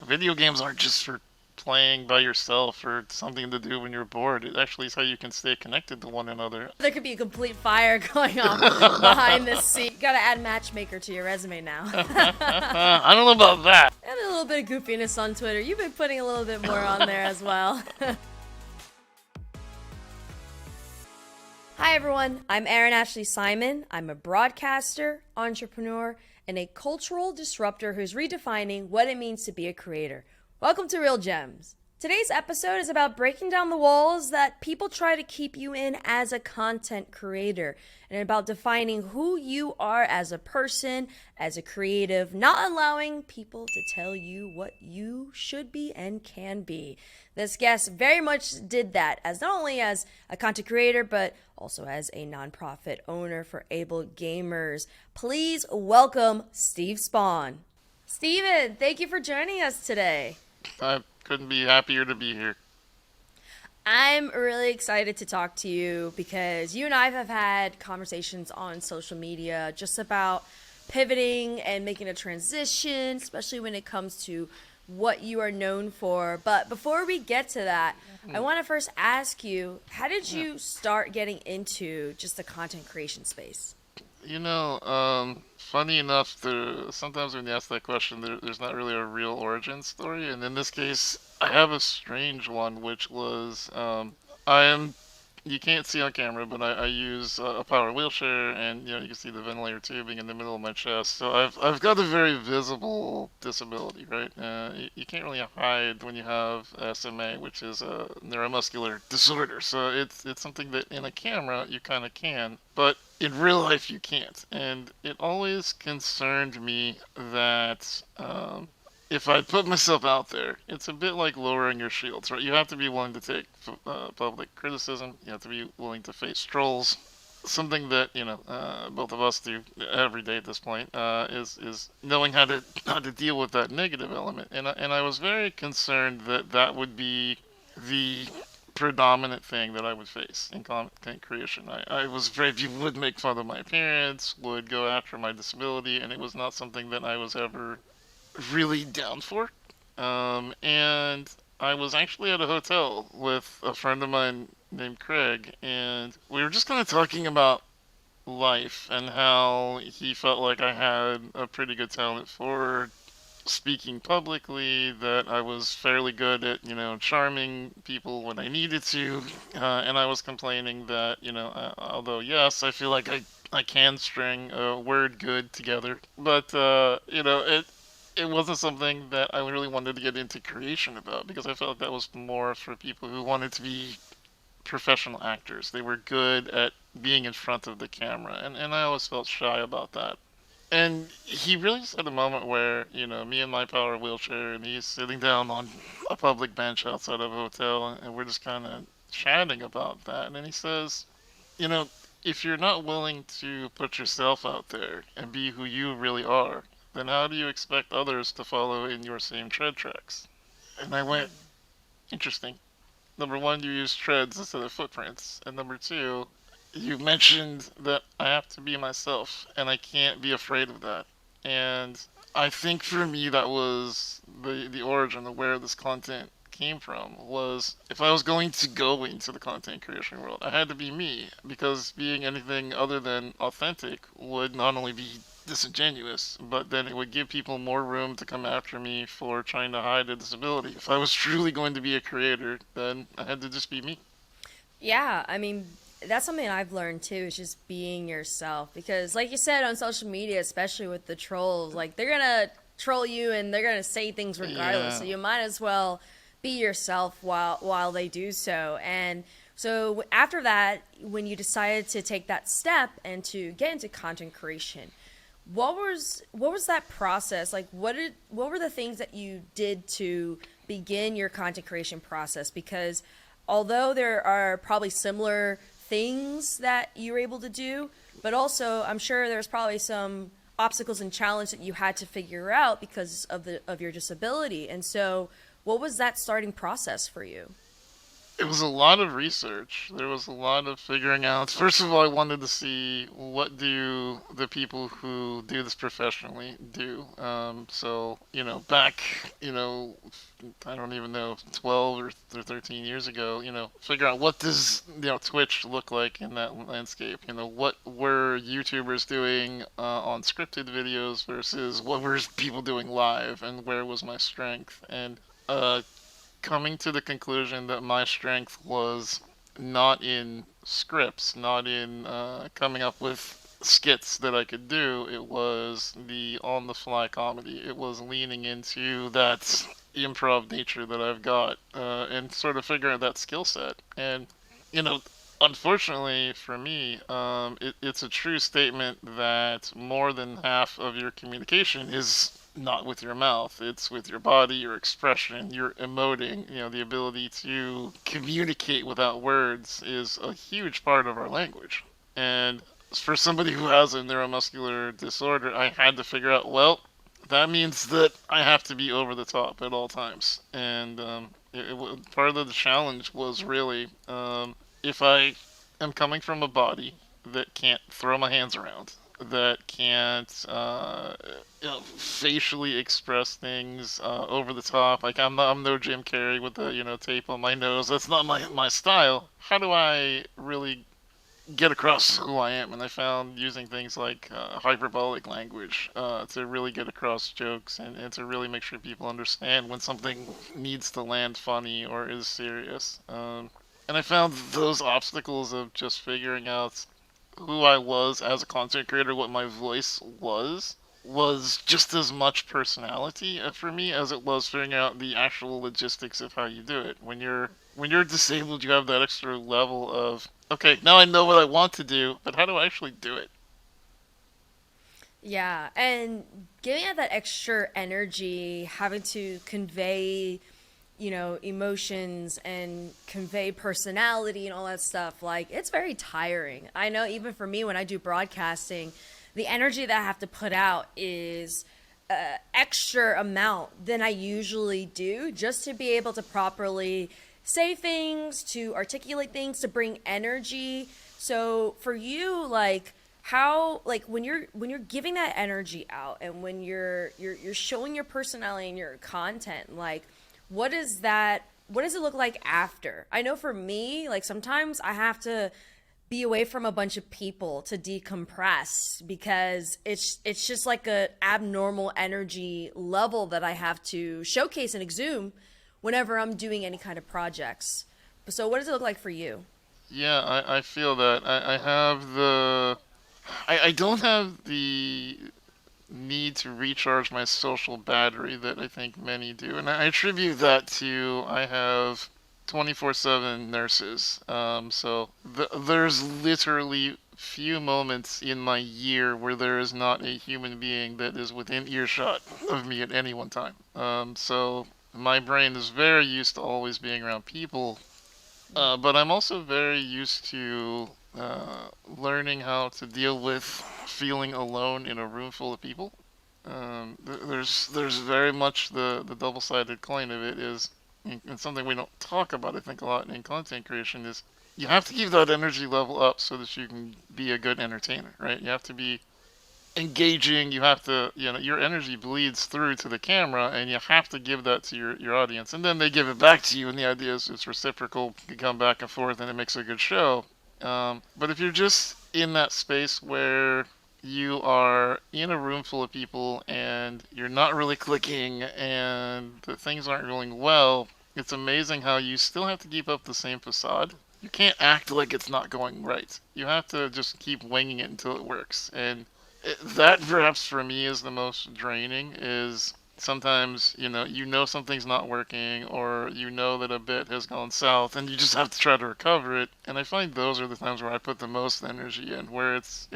video games aren't just for playing by yourself or something to do when you're bored. It actually is how you can stay connected to one another. There could be a complete fire going on behind this scene. You gotta add matchmaker to your resume now. I don't know about that. And a little bit of goofiness on Twitter. You've been putting a little bit more on there as well. Hi everyone, I'm Erin Ashley Simon. I'm a broadcaster, entrepreneur, and a cultural disruptor who's redefining what it means to be a creator. Welcome to Real Gems. Today's episode is about breaking down the walls that people try to keep you in as a content creator, and about defining who you are as a person, as a creative, not allowing people to tell you what you should be and can be. This guest very much did that, as not only as a content creator, but also as a nonprofit owner for AbleGamers. Please welcome Steve Spohn. Steven, thank you for joining us today. I couldn't be happier to be here. I'm really excited to talk to you because you and I have had conversations on social media just about pivoting and making a transition, especially when it comes to what you are known for. But before we get to that, I want to first ask you, how did you start getting into just the content creation space? Funny enough, sometimes when you ask that question, there's not really a real origin story. And in this case, I have a strange one, which was you can't see on camera, but I use a power wheelchair, and you can see the ventilator tubing in the middle of my chest. So I've got a very visible disability, right? You can't really hide when you have SMA, which is a neuromuscular disorder. So it's something that in a camera you kind of can, but in real life you can't. And it always concerned me that if I put myself out there, it's a bit like lowering your shields, right? You have to be willing to take public criticism. You have to be willing to face trolls. Something that both of us do every day at this point is knowing how to deal with that negative element. And I was very concerned that that would be the predominant thing that I would face in content creation. I was afraid people would make fun of my appearance, would go after my disability, and it was not something that I was ever really down for. And I was actually at a hotel with a friend of mine named Craig, and we were just kind of talking about life and how he felt like I had a pretty good talent for speaking publicly, that I was fairly good at, charming people when I needed to, and I was complaining that, although yes, I feel like I can string a word good together, but, it wasn't something that I really wanted to get into creation about, because I felt like that was more for people who wanted to be professional actors. They were good at being in front of the camera, and I always felt shy about that. And he really just had a moment where, me and my power wheelchair, and he's sitting down on a public bench outside of a hotel, and we're just kind of chatting about that. And then he says, you know, if you're not willing to put yourself out there and be who you really are, then how do you expect others to follow in your same tread tracks? And I went, interesting. Number one, you use treads instead of footprints. And number two, you mentioned that I have to be myself, and I can't be afraid of that. And I think for me that was the origin of where this content came from, was if I was going to go into the content creation world, I had to be me, because being anything other than authentic would not only be disingenuous, but then it would give people more room to come after me for trying to hide a disability. If I was truly going to be a creator, then I had to just be me. Yeah, I mean, that's something I've learned too, is just being yourself. Because like you said, on social media, especially with the trolls, like they're gonna troll you and they're gonna say things regardless. Yeah. So you might as well be yourself while they do so. And so after that, when you decided to take that step and to get into content creation, what was that process like? What were the things that you did to begin your content creation process? Because although there are probably similar things that you were able to do, but also I'm sure there's probably some obstacles and challenge that you had to figure out because of your disability. And so what was that starting process for you? It was a lot of research. There was a lot of figuring out. First of all, I wanted to see what do the people who do this professionally do. Back, I don't even know, 12 or 13 years ago, figure out what does, Twitch look like in that landscape. What were YouTubers doing on scripted videos versus what were people doing live, and where was my strength. And uh, coming to the conclusion that my strength was not in scripts, not in coming up with skits that I could do. It was the on the fly comedy. It was leaning into that improv nature that I've got and sort of figuring out that skill set. And, you know, unfortunately for me, it's a true statement that more than half of your communication is not with your mouth. It's with your body, your expression, your emoting. The ability to communicate without words is a huge part of our language. And for somebody who has a neuromuscular disorder, I had to figure out, well, that means that I have to be over the top at all times. And part of the challenge was really if I am coming from a body that can't throw my hands around, that can't facially express things over the top. Like I'm no Jim Carrey with the tape on my nose. That's not my style. How do I really get across who I am? And I found using things like hyperbolic language to really get across jokes and to really make sure people understand when something needs to land funny or is serious. And I found those obstacles of just figuring out who I was as a content creator, what my voice was just as much personality for me as it was figuring out the actual logistics of how you do it. When you're disabled, you have that extra level of, okay, now I know what I want to do, but how do I actually do it? Yeah, and giving it that extra energy, having to convey, emotions and convey personality and all that stuff, like it's very tiring. I know even for me when I do broadcasting, the energy that I have to put out is extra amount than I usually do just to be able to properly say things, to articulate things, to bring energy. So for you, like how like when you're giving that energy out and when you're showing your personality and your content, like what does it look like after? I know for me, like sometimes I have to be away from a bunch of people to decompress because it's just like a abnormal energy level that I have to showcase and exhume whenever I'm doing any kind of projects. So what does it look like for you? Yeah, I feel that. I have I don't have the need to recharge my social battery that I think many do. And I attribute that to I have 24/7 nurses. There's literally few moments in my year where there is not a human being that is within earshot of me at any one time. So my brain is very used to always being around people, but I'm also very used to learning how to deal with feeling alone in a room full of people. There's very much the double-sided coin of it is, and something we don't talk about, I think, a lot in content creation is you have to keep that energy level up so that you can be a good entertainer, right? You have to be engaging. You have to, your energy bleeds through to the camera, and you have to give that to your audience, and then they give it back to you. And the idea is it's reciprocal. You come back and forth, and it makes a good show. But if you're just in that space where you are in a room full of people and you're not really clicking and the things aren't going well, it's amazing how you still have to keep up the same facade. You can't act like it's not going right. You have to just keep winging it until it works. And that perhaps for me is the most draining is sometimes you know something's not working or you know that a bit has gone south and you just have to try to recover it. And I find those are the times where I put the most energy in, where it's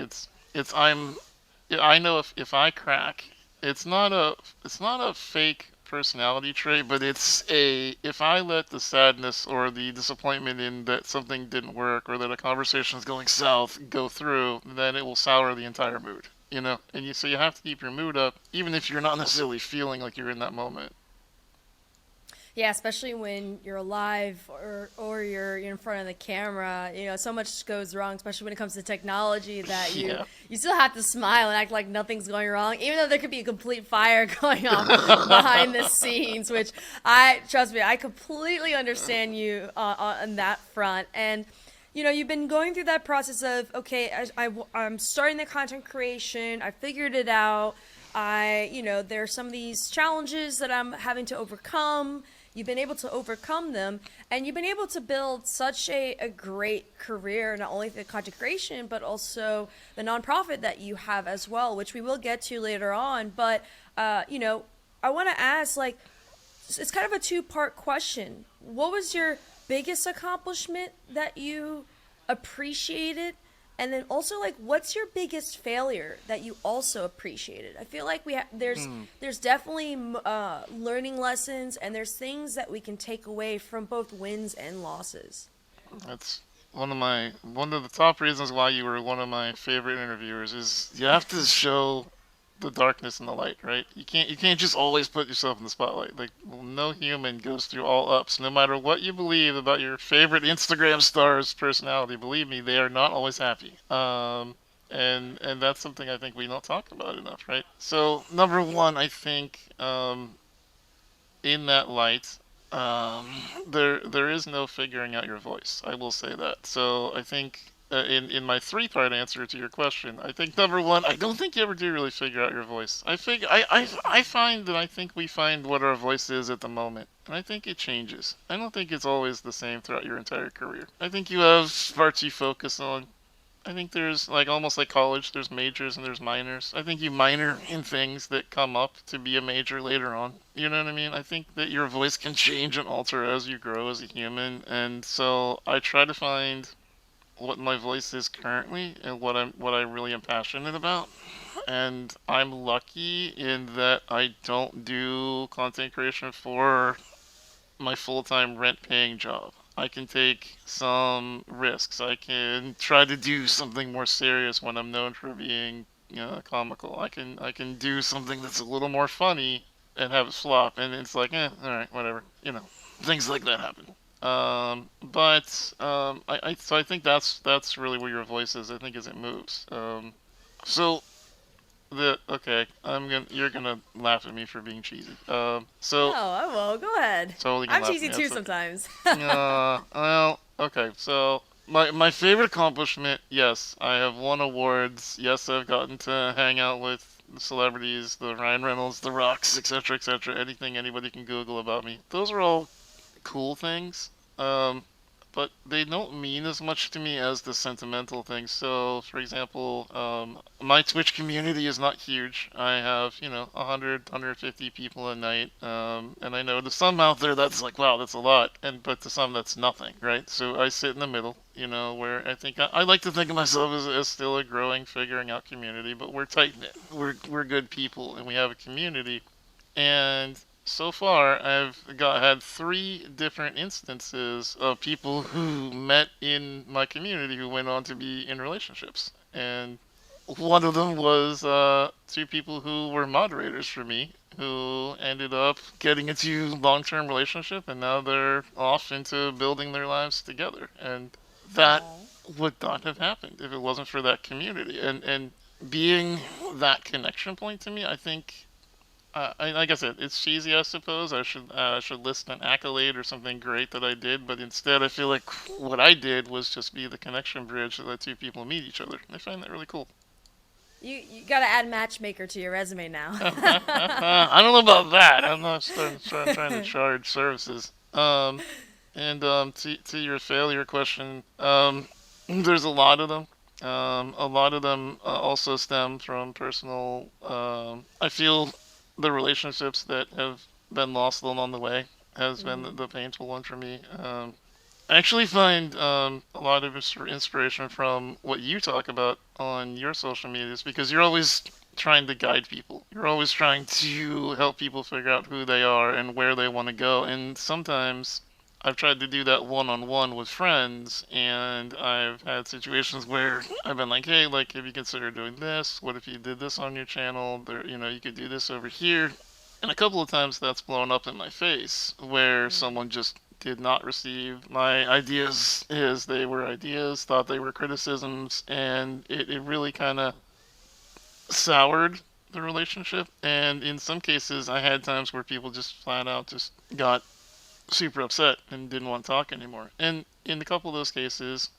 I know if I crack, it's not a fake personality trait, but it's a if I let the sadness or the disappointment in that something didn't work or that a conversation is going south go through, then it will sour the entire mood. So you have to keep your mood up, even if you're not necessarily feeling like you're in that moment. Yeah, especially when you're live or you're in front of the camera, so much goes wrong, especially when it comes to technology that you Yeah. you still have to smile and act like nothing's going wrong, even though there could be a complete fire going on behind the scenes, which trust me, I completely understand you on that front. And you've been going through that process of, okay, I'm starting the content creation, I figured it out. There are some of these challenges that I'm having to overcome. You've been able to overcome them, and you've been able to build such a great career, not only the content creation, but also the nonprofit that you have as well, which we will get to later on. But, I want to ask, like, it's kind of a two-part question. What was your biggest accomplishment that you appreciated? And then also, like, what's your biggest failure that you also appreciated? I feel like Hmm. there's definitely learning lessons, and there's things that we can take away from both wins and losses. That's one of the top reasons why you were one of my favorite interviewers is you have to show the darkness and the light, right? You can't just always put yourself in the spotlight. Like no human goes through all ups, no matter what you believe about your favorite Instagram star's personality. Believe me, they are not always happy. And that's something I think we don't talk about enough, right? So number one, I think in that light, um, there is no figuring out your voice. I will say that. So I think in my three-part answer to your question, I think number one, I don't think you ever do really figure out your voice. I find that I think we find what our voice is at the moment, and I think it changes. I don't think it's always the same throughout your entire career. I think you have parts you focus on. I think there's like almost like college, there's majors and there's minors. I think you minor in things that come up to be a major later on. You know what I mean? I think that your voice can change and alter as you grow as a human, and so I try to find what my voice is currently and what I really am passionate about. And I'm lucky in that I don't do content creation for my full-time rent-paying job. I can take some risks. I can try to do something more serious when I'm known for being, comical. I can do something that's a little more funny and have it flop, and it's like, all right, whatever. Things like that happen. So I think that's really where your voice is. I think as it moves. So you're gonna laugh at me for being cheesy. No, So I won't. Go ahead. totally gonna I'm laugh at cheesy me. too That's okay. sometimes. Well, okay. So my favorite accomplishment, yes, I have won awards. Yes, I've gotten to hang out with the celebrities, the Ryan Reynolds, the Rocks, etc., etc. Anything anybody can Google about me. Those are all cool things. Um, but they don't mean as much to me as the sentimental things. So, for example, my Twitch community is not huge. I have, 100, 150 people a night. And I know to some out there that's like, wow, that's a lot. But to some that's nothing, right? So I sit in the middle, where I think I like to think of myself as still a growing, figuring out community, but we're tight knit. We're good people, and we have a community. And so far, had three different instances of people who met in my community who went on to be in relationships. And one of them was two people who were moderators for me who ended up getting into long-term relationship, and now they're off into building their lives together. And that Oh. would not have happened if it wasn't for that community. And being that connection point to me, I think like I said, it's cheesy, I suppose. I should list an accolade or something great that I did, but instead, I feel like what I did was just be the connection bridge that let two people meet each other. I find that really cool. You gotta add matchmaker to your resume now. I don't know about that. I'm not trying to charge services. And to your failure question, there's a lot of them. A lot of them also stem from personal. I feel the relationships that have been lost along the way has been Hmm. the painful one for me. I actually find a lot of inspiration from what you talk about on your social medias because you're always trying to guide people. You're always trying to help people figure out who they are and where they want to go. And sometimes I've tried to do that one on one with friends, and I've had situations where I've been like, hey, like, have you considered doing this? What if you did this on your channel? You could do this over here. And a couple of times that's blown up in my face where Mm. someone just did not receive my ideas as they were ideas, thought they were criticisms, and it really kind of soured the relationship. And in some cases, I had times where people just flat out just got super upset and didn't want to talk anymore. And in a couple of those cases,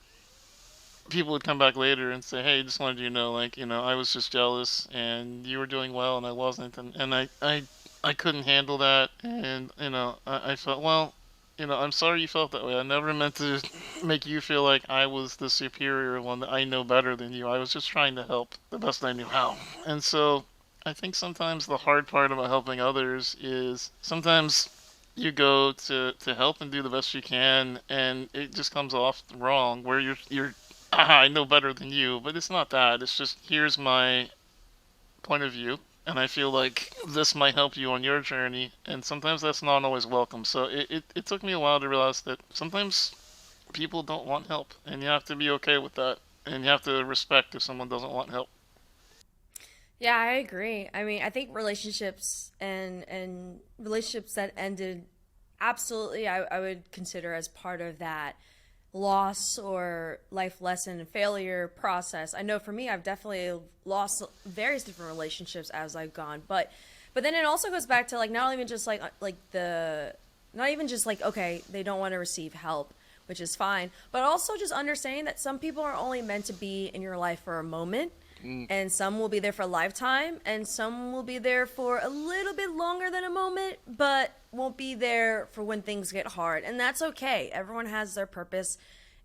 people would come back later and say, "Hey, just wanted you to know, like, I was just jealous, and you were doing well, and I wasn't, and I couldn't handle that, and I felt well." I'm sorry you felt that way. I never meant to make you feel like I was the superior one, that I know better than you. I was just trying to help the best I knew how. And so I think sometimes the hard part about helping others is sometimes you go to help and do the best you can, and it just comes off wrong, where you're I know better than you, but it's not that. It's just, here's my point of view, and I feel like this might help you on your journey, and sometimes that's not always welcome. So it took me a while to realize that sometimes people don't want help, and you have to be okay with that, and you have to respect if someone doesn't want help. Yeah, I agree. I mean, I think relationships and relationships that ended, absolutely, I would consider as part of that loss or life lesson and failure process. I know for me, I've definitely lost various different relationships as I've gone, but then it also goes back to like not even just like the not even just like okay, they don't want to receive help, which is fine, but also just understanding that some people are only meant to be in your life for a moment, Mm, and some will be there for a lifetime, and some will be there for a little bit longer than a moment, but won't be there for when things get hard. And that's okay. Everyone has their purpose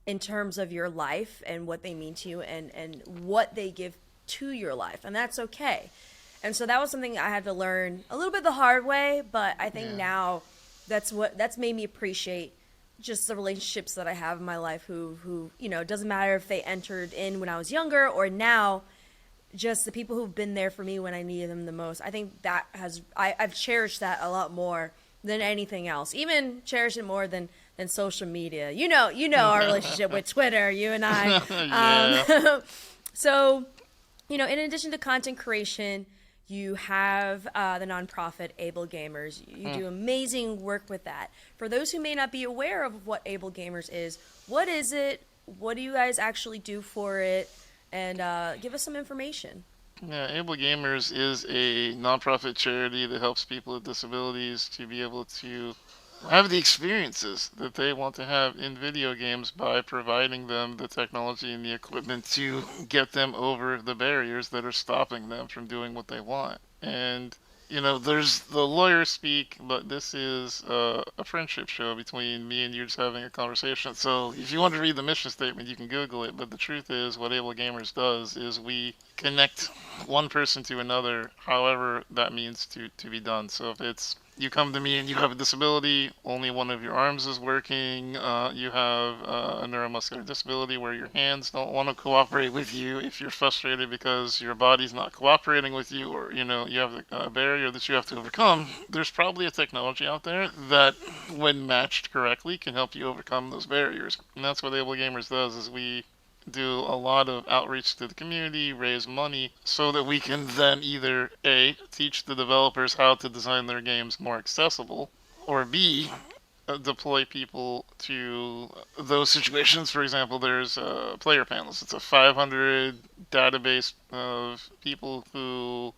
in terms of your life and what they mean to you, and what they give to your life. And that's okay. And so that was something I had to learn a little bit the hard way, but I think yeah. now that's made me appreciate just the relationships that I have in my life who, it doesn't matter if they entered in when I was younger or now, just the people who've been there for me when I needed them the most. I think that I've cherished that a lot more than anything else. Even cherish it more than social media. You know our relationship with Twitter, you and I. Yeah. So, in addition to content creation, you have the nonprofit Able Gamers. You Mm. do amazing work with that. For those who may not be aware of what Able Gamers is, what is it? What do you guys actually do for it? And give us some information. Yeah, AbleGamers is a nonprofit charity that helps people with disabilities to be able to have the experiences that they want to have in video games by providing them the technology and the equipment to get them over the barriers that are stopping them from doing what they want. And there's the lawyer speak, but this is a friendship show between me and you, just having a conversation. So if you want to read the mission statement, you can Google it. But the truth is, what Able Gamers does is we connect one person to another, however that means to be done. So if it's you come to me and you have a disability, only one of your arms is working, you have a neuromuscular disability where your hands don't want to cooperate with you, if you're frustrated because your body's not cooperating with you, or you have a barrier that you have to overcome, there's probably a technology out there that, when matched correctly, can help you overcome those barriers. And that's what Able Gamers does, is we do a lot of outreach to the community, raise money, so that we can then either A, teach the developers how to design their games more accessible, or B, deploy people to those situations. For example, there's player panels. It's a 500 database of people who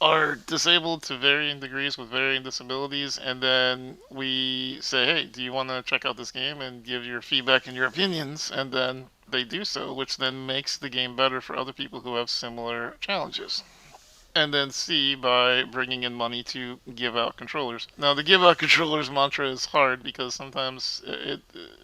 are disabled to varying degrees with varying disabilities, and then we say, hey, do you want to check out this game and give your feedback and your opinions? And then they do so, which then makes the game better for other people who have similar challenges. And then C, by bringing in money to give out controllers. Now, the give out controllers mantra is hard because sometimes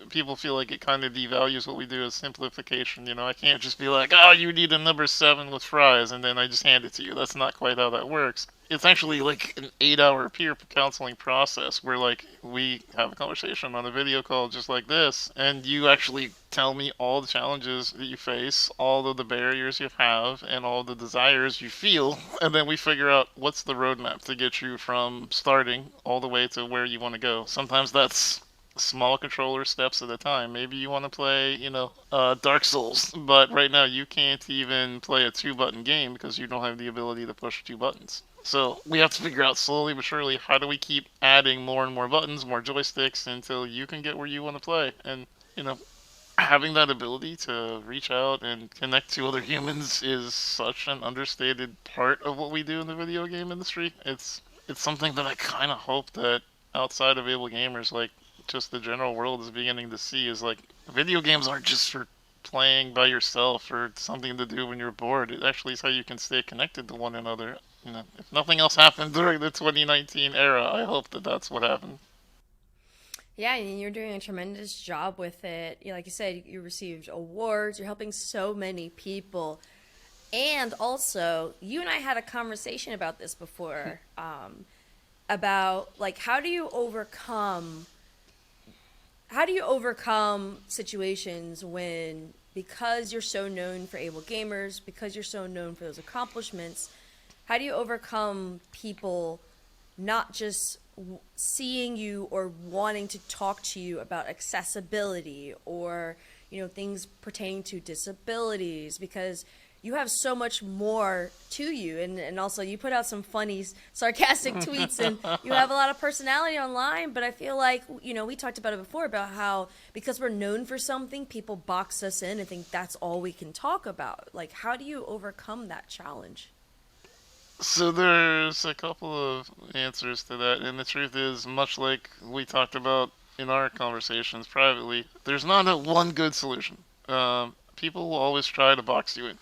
people feel like it kind of devalues what we do as simplification. I can't just be like, oh, you need a number 7 with fries, and then I just hand it to you. That's not quite how that works. It's actually like an 8-hour peer counseling process where, like, we have a conversation on a video call just like this, and you actually tell me all the challenges that you face, all of the barriers you have, and all the desires you feel, and then we figure out what's the roadmap to get you from starting all the way to where you want to go. Sometimes that's small controller steps at a time. Maybe you want to play, Dark Souls, but right now you can't even play a 2-button game because you don't have the ability to push 2 buttons. So we have to figure out slowly but surely how do we keep adding more and more buttons, more joysticks until you can get where you want to play. And, you know, having that ability to reach out and connect to other humans is such an understated part of what we do in the video game industry. It's something that I kind of hope that outside of Able Gamers, like just the general world is beginning to see is like video games aren't just for playing by yourself or something to do when you're bored. It actually is how you can stay connected to one another. You know, if nothing else happened during the 2019 era, I hope that that's what happened. Yeah, and you're doing a tremendous job with it. Like you said, you received awards. You're helping so many people. And also, you and I had a conversation about this before, about like how do you overcome situations when, because you're so known for able gamers, because you're so known for those accomplishments, how do you overcome people not just seeing you or wanting to talk to you about accessibility or things pertaining to disabilities, because you have so much more to you, and also you put out some funny sarcastic tweets, and you have a lot of personality online. But I feel like we talked about it before, about how because we're known for something, people box us in and think that's all we can talk about. Like, how do you overcome that challenge? So there's a couple of answers to that, and the truth is, much like we talked about in our conversations privately, there's not a one good solution. People will always try to box you in.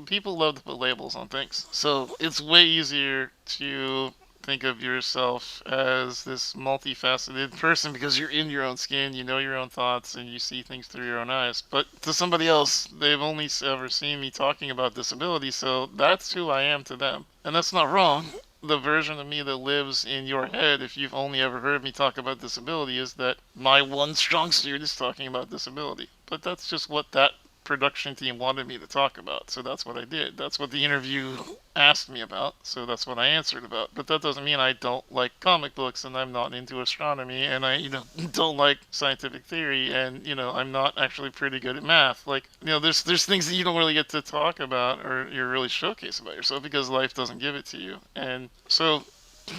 People love to put labels on things, so it's way easier to think of yourself as this multifaceted person because you're in your own skin, you know your own thoughts, and you see things through your own eyes. But to somebody else, they've only ever seen me talking about disability, so that's who I am to them. And that's not wrong. The version of me that lives in your head, if you've only ever heard me talk about disability, is that my one strong suit is talking about disability. But that's just what that production team wanted me to talk about, so that's what I did. That's what the interview asked me about, so that's what I answered about. But that doesn't mean I don't like comic books and I'm not into astronomy and I, don't like scientific theory and, I'm not actually pretty good at math. Like, there's things that you don't really get to talk about or you really showcase about yourself because life doesn't give it to you. And so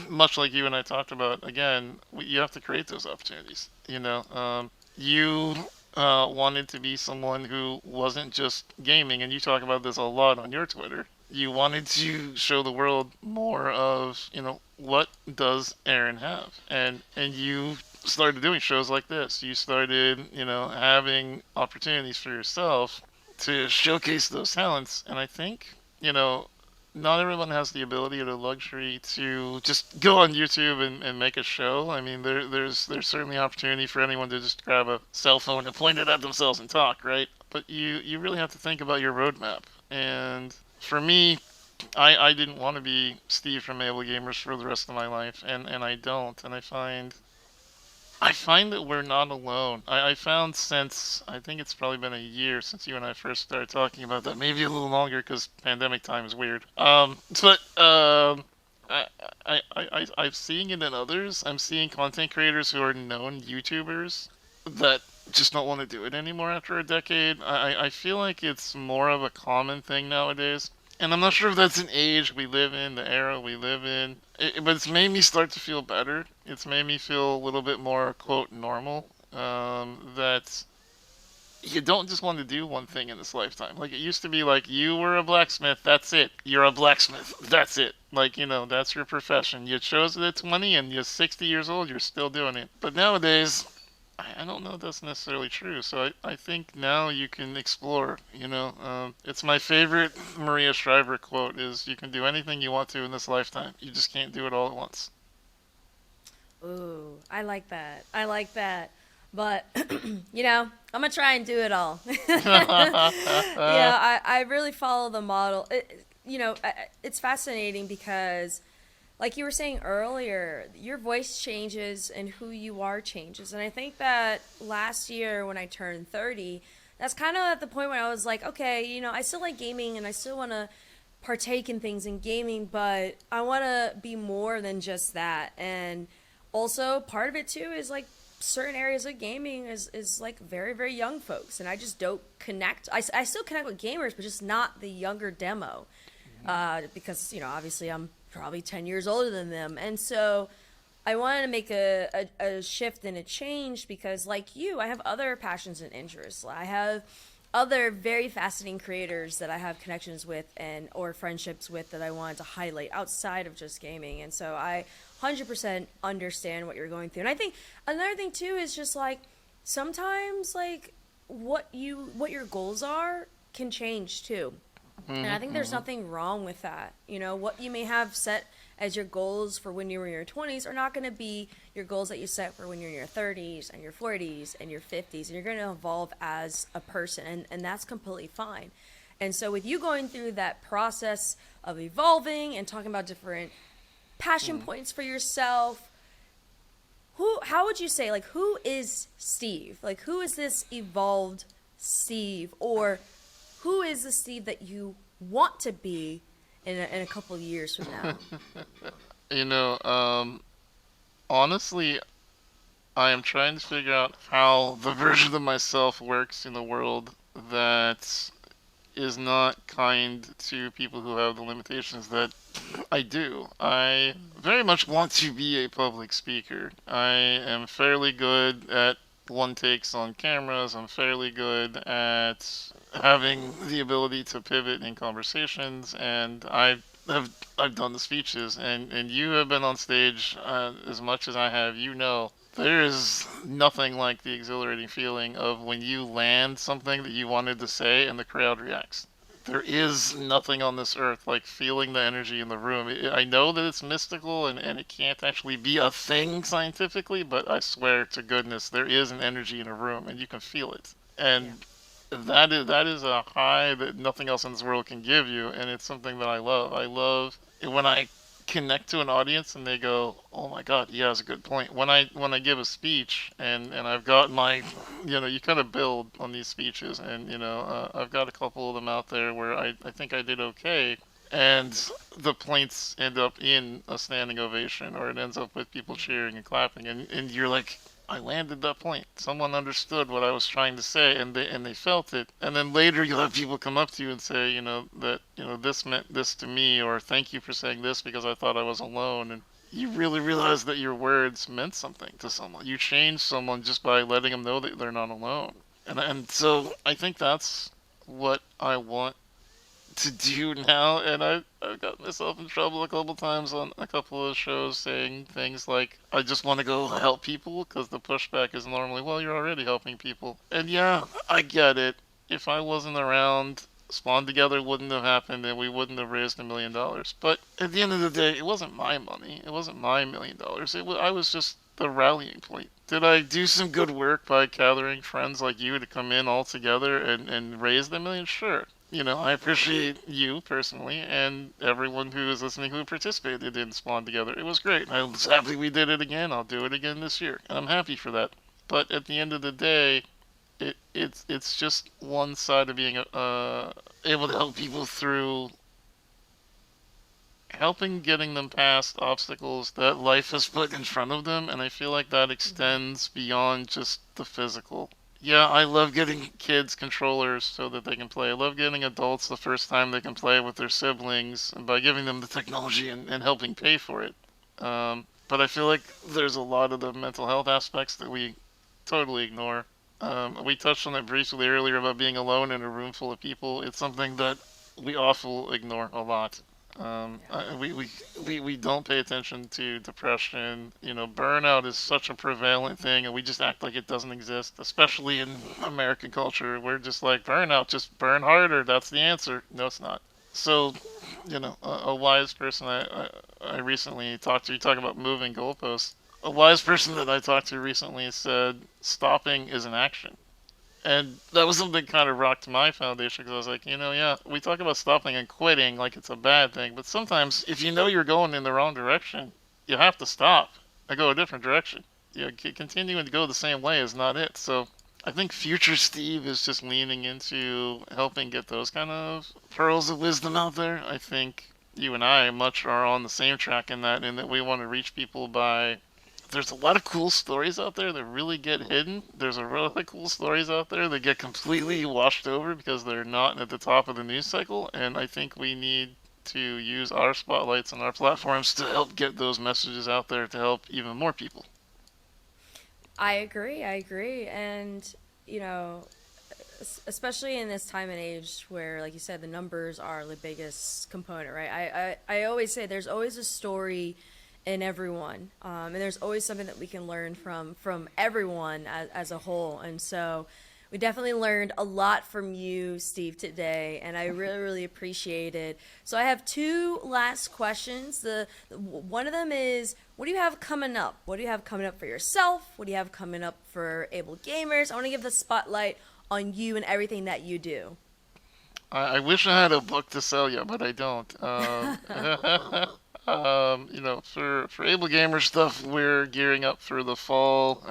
much like you and I talked about, again, you have to create those opportunities. You wanted to be someone who wasn't just gaming, and you talk about this a lot on your Twitter. You wanted to show the world more of, what does Erin have, and you started doing shows like this. You started, having opportunities for yourself to showcase those talents, and I think, not everyone has the ability or the luxury to just go on YouTube and make a show. I mean, there's certainly opportunity for anyone to just grab a cell phone and point it at themselves and talk, right? But you really have to think about your roadmap. And for me, I didn't want to be Steve from Able Gamers for the rest of my life, and I don't. And I find that we're not alone. I found since, I think it's probably been a year since you and I first started talking about that, maybe a little longer because pandemic time is weird. But I'm seeing it in others. I'm seeing content creators who are known YouTubers that just don't want to do it anymore after a decade. I feel like it's more of a common thing nowadays. And I'm not sure if that's an age we live in, the era we live in, but it's made me start to feel better. It's made me feel a little bit more, quote, normal. That you don't just want to do one thing in this lifetime. Like, it used to be like, you were a blacksmith, that's it. You're a blacksmith, that's it. Like, that's your profession. You chose it at 20 and you're 60 years old, you're still doing it. But nowadays, I don't know if that's necessarily true. So I think now you can explore. It's my favorite Maria Shriver quote is you can do anything you want to in this lifetime. You just can't do it all at once. Ooh, I like that. I like that. But, I'm going to try and do it all. I really follow the model. It's fascinating because, like you were saying earlier, your voice changes and who you are changes. And I think that last year when I turned 30, that's kind of at the point where I was like, okay, I still like gaming and I still want to partake in things in gaming, but I want to be more than just that. And also, part of it too is like certain areas of gaming is like very, very young folks. And I just don't connect. I still connect with gamers, but just not the younger demo. Because, obviously I'm probably 10 years older than them. And so I wanted to make a shift and a change because, like you, I have other passions and interests. I have other very fascinating creators that I have connections with and or friendships with that I wanted to highlight outside of just gaming. And so I 100% understand what you're going through. And I think another thing too is just like sometimes like what your goals are can change too. And I think there's Mm-hmm. nothing wrong with that. You know, what you may have set as your goals for when you were in your 20s are not going to be your goals that you set for when you're in your 30s and your 40s and your 50s. And you're going to evolve as a person, and that's completely fine. And so, with you going through that process of evolving and talking about different passion Mm-hmm. points for yourself, how would you say, like, who is Steve? Like, who is this evolved Steve? Or who is the Steve that you want to be in a couple of years from now? You know, honestly, I am trying to figure out how the version of myself works in the world that is not kind to people who have the limitations that I do. I very much want to be a public speaker. I am fairly good at one takes on cameras. I'm fairly good at having the ability to pivot in conversations, and I've done the speeches, and you have been on stage as much as I have. You know, there is nothing like the exhilarating feeling of when you land something that you wanted to say and the crowd reacts. There is nothing on this earth like feeling the energy in the room. I know that it's mystical and it can't actually be a thing scientifically, but I swear to goodness, there is an energy in a room and you can feel it. Yeah. And that is a high that nothing else in this world can give you, and it's something that I love. I love when I connect to an audience and they go, "Oh my God, he has a good point." When I give a speech and I've got my, you kind of build on these speeches, and I've got a couple of them out there where I think I did okay, and the points end up in a standing ovation, or it ends up with people cheering and clapping, and you're like, I landed that point. Someone understood what I was trying to say, and they felt it. And then later you'll have people come up to you and say, that this meant this to me, or thank you for saying this because I thought I was alone. And you really realize that your words meant something to someone. You change someone just by letting them know that they're not alone. And so I think that's what I want to do now, and I've got myself in trouble a couple times on a couple of shows saying things like, I just want to go help people, because the pushback is normally, well, you're already helping people. And yeah, I get it. If I wasn't around, Spawn Together wouldn't have happened, and we wouldn't have raised $1 million. But at the end of the day, it wasn't my money. It wasn't my $1 million. I was just the rallying point. Did I do some good work by gathering friends like you to come in all together and raise the million? Sure. I appreciate you personally and everyone who is listening who participated in Spawn Together. It was great. I was happy we did it again. I'll do it again this year, and I'm happy for that. But at the end of the day, it's just one side of being able to help people through helping getting them past obstacles that life has put in front of them, and I feel like that Mm-hmm. extends beyond just the physical. Yeah, I love getting kids controllers so that they can play. I love getting adults the first time they can play with their siblings and by giving them the technology and helping pay for it. But I feel like there's a lot of the mental health aspects that we totally ignore. We touched on it briefly earlier about being alone in a room full of people. It's something that we awful ignore a lot. Yeah. We don't pay attention to depression. Burnout is such a prevalent thing, and we just act like it doesn't exist, especially in American culture. We're just like, burnout, just burn harder. That's the answer. No, it's not. So, a wise person I recently talked to, you talk about moving goalposts. A wise person that I talked to recently said, stopping is an action. And that was something that kind of rocked my foundation because I was like, yeah, we talk about stopping and quitting like it's a bad thing, but sometimes if you know you're going in the wrong direction, you have to stop and go a different direction. Continuing to go the same way is not it. So I think future Steve is just leaning into helping get those kind of pearls of wisdom out there. I think you and I much are on the same track in that we want to reach people by, there's a lot of cool stories out there that really get hidden. There's a lot of cool stories out there that get completely washed over because they're not at the top of the news cycle. And I think we need to use our spotlights and our platforms to help get those messages out there to help even more people. I agree. I agree. And, you know, especially in this time and age where, like you said, the numbers are the biggest component, right? I always say there's always a story in everyone, and there's always something that we can learn from everyone as a whole. And so we definitely learned a lot from you, Steve, today, and I really, really appreciate it. So I have two last questions. The one of them is, what do you have coming up? What do you have coming up for yourself? What do you have coming up for Able Gamers? I want to give the spotlight on you and everything that you do. I wish I had a book to sell you, but I don't. For Able Gamer stuff, we're gearing up for the fall.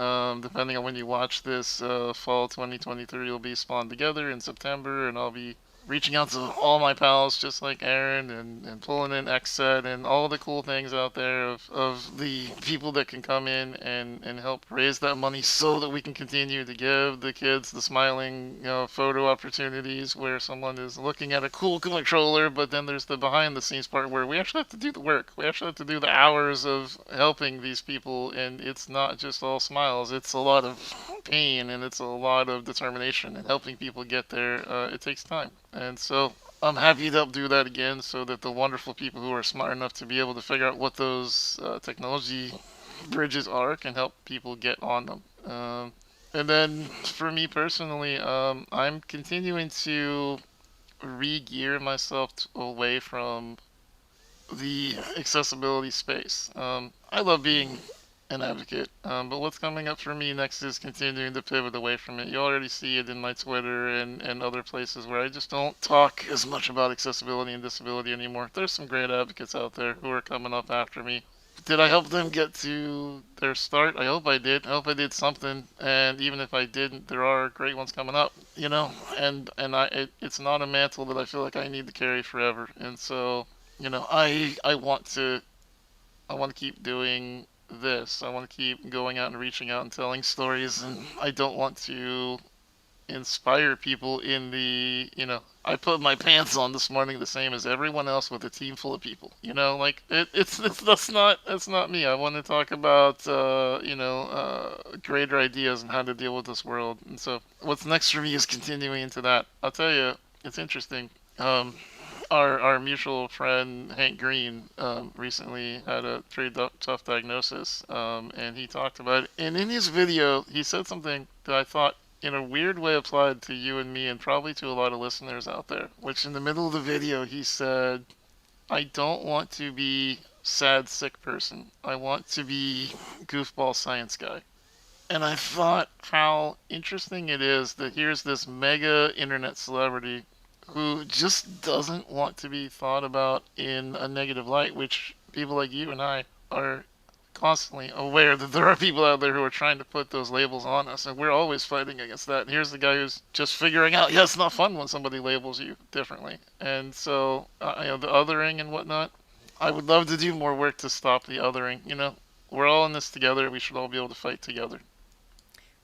Depending on when you watch this, fall 2023 will be Spawned Together in September, and I'll be reaching out to all my pals, just like Erin, and pulling in XSET and all the cool things out there of the people that can come in and help raise that money so that we can continue to give the kids the smiling, photo opportunities where someone is looking at a cool controller, but then there's the behind the scenes part where we actually have to do the work. We actually have to do the hours of helping these people, and it's not just all smiles. It's a lot of pain, and it's a lot of determination, and helping people get there, it takes time. And so I'm happy to help do that again so that the wonderful people who are smart enough to be able to figure out what those technology bridges are can help people get on them. And then for me personally, I'm continuing to re-gear myself away from the accessibility space. I love being an advocate, but what's coming up for me next is continuing to pivot away from it. You already see it in my Twitter and other places where I just don't talk as much about accessibility and disability anymore. There's some great advocates out there who are coming up after me. Did I help them get to their start? I hope I did. I hope I did something. And even if I didn't, there are great ones coming up, you know. It's not a mantle that I feel like I need to carry forever. And so, I want to keep doing this. I want to keep going out and reaching out and telling stories, and I don't want to inspire people in I put my pants on this morning the same as everyone else with a team full of people. Like it's that's not me. I want to talk about greater ideas and how to deal with this world. And so what's next for me is continuing into that. I'll tell you, it's interesting. Our mutual friend Hank Green recently had a pretty tough diagnosis, and he talked about it. And in his video, he said something that I thought, in a weird way, applied to you and me, and probably to a lot of listeners out there. Which, in the middle of the video, he said, "I don't want to be sad, sick person. I want to be goofball science guy." And I thought how interesting it is that here's this mega internet celebrity who just doesn't want to be thought about in a negative light, which people like you and I are constantly aware that there are people out there who are trying to put those labels on us, and we're always fighting against that. And here's the guy who's just figuring out, yeah, it's not fun when somebody labels you differently. And so, the othering and whatnot, I would love to do more work to stop the othering. We're all in this together. We should all be able to fight together.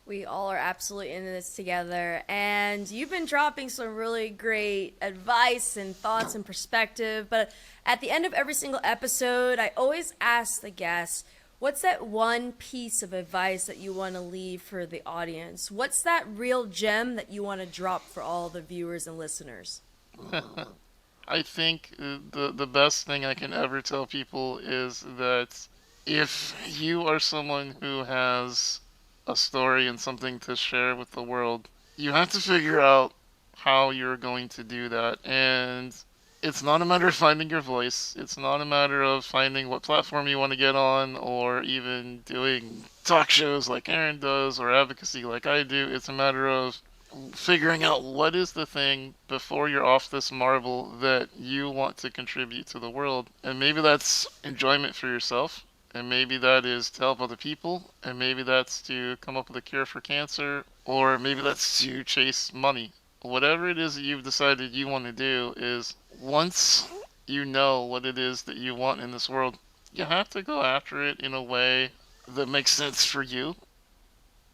We all are absolutely in this together. And you've been dropping some really great advice and thoughts and perspective. But at the end of every single episode, I always ask the guests, what's that one piece of advice that you want to leave for the audience? What's that real gem that you want to drop for all the viewers and listeners? I think the best thing I can ever tell people is that if you are someone who has a story and something to share with the world, you have to figure out how you're going to do that. And it's not a matter of finding your voice. It's not a matter of finding what platform you want to get on or even doing talk shows like Erin does or advocacy like I do. It's a matter of figuring out what is the thing before you're off this marble that you want to contribute to the world. And maybe that's enjoyment for yourself, and maybe that is to help other people, and maybe that's to come up with a cure for cancer, or maybe that's to chase money. Whatever it is that you've decided you want to do is, once you know what it is that you want in this world, you have to go after it in a way that makes sense for you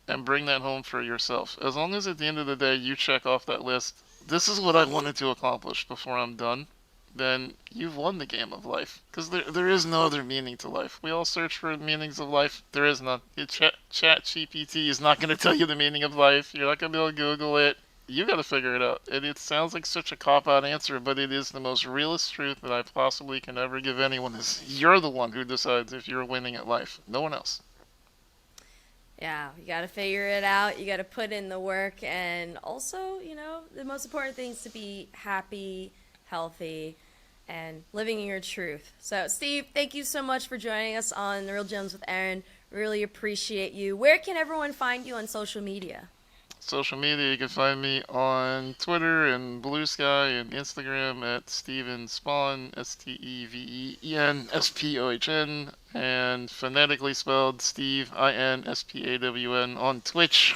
and bring that home for yourself. As long as at the end of the day you check off that list, this is what I wanted to accomplish before I'm done, then you've won the game of life. Because there is no other meaning to life. We all search for meanings of life. There is none. Chat GPT is not going to tell you the meaning of life. You're not going to be able to Google it. You got to figure it out. And it sounds like such a cop-out answer, but it is the most realist truth that I possibly can ever give anyone is you're the one who decides if you're winning at life. No one else. Yeah, you got to figure it out. You got to put in the work. And also, the most important thing is to be happy, healthy, and living in your truth. So, Steve, thank you so much for joining us on The Real Gems with Erin. Really appreciate you. Where can everyone find you on social media? Social media, you can find me on Twitter and Blue Sky and Instagram at Steven Spohn, StevenSpohn, and phonetically spelled Steve, INSPAWN, on Twitch.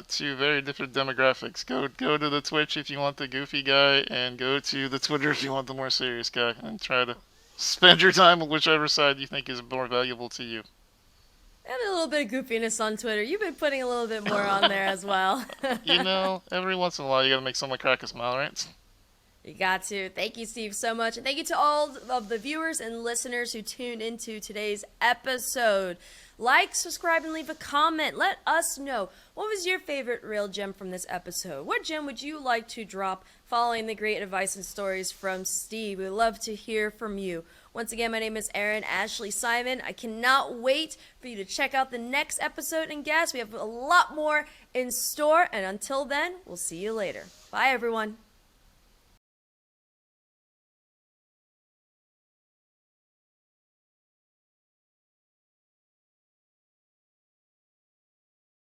Two very different demographics. Go to the Twitch if you want the goofy guy, and go to the Twitter if you want the more serious guy, and try to spend your time with whichever side you think is more valuable to you. And a little bit of goofiness on Twitter. You've been putting a little bit more on there as well. Every once in a while you gotta make someone crack a smile, right? You got to. Thank you, Steve, so much. And thank you to all of the viewers and listeners who tuned into today's episode. Like, subscribe, and leave a comment. Let us know, what was your favorite real gem from this episode? What gem would you like to drop following the great advice and stories from Steve? We'd love to hear from you. Once again, my name is Erin Ashley Simon. I cannot wait for you to check out the next episode and guests. We have a lot more in store. And until then, we'll see you later. Bye, everyone.